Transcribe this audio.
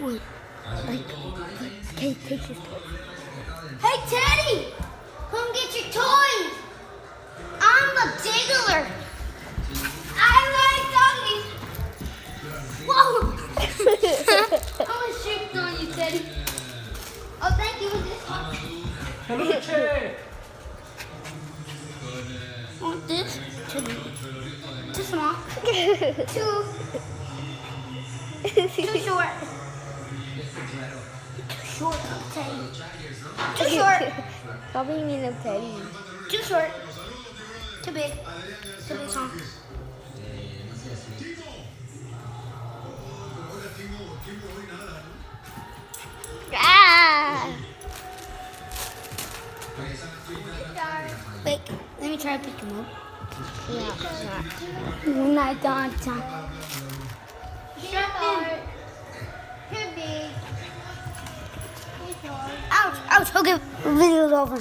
Wait, like, take his toys. Hey, Teddy! Come get your toys! I'm a diggler! I like doggies! Whoa! I'm gonna shoot on you, Teddy. Oh, thank you. This one. Hello, Che. Want this? Too small. Too short. Too short, Teddy. Too short. Probably mean of Teddy. Too short. Too big. Too big song. Ah! Wait, let me try to pick him up. Yeah. Not done. Short. Too big. Ouch, ouch, okay, video's over.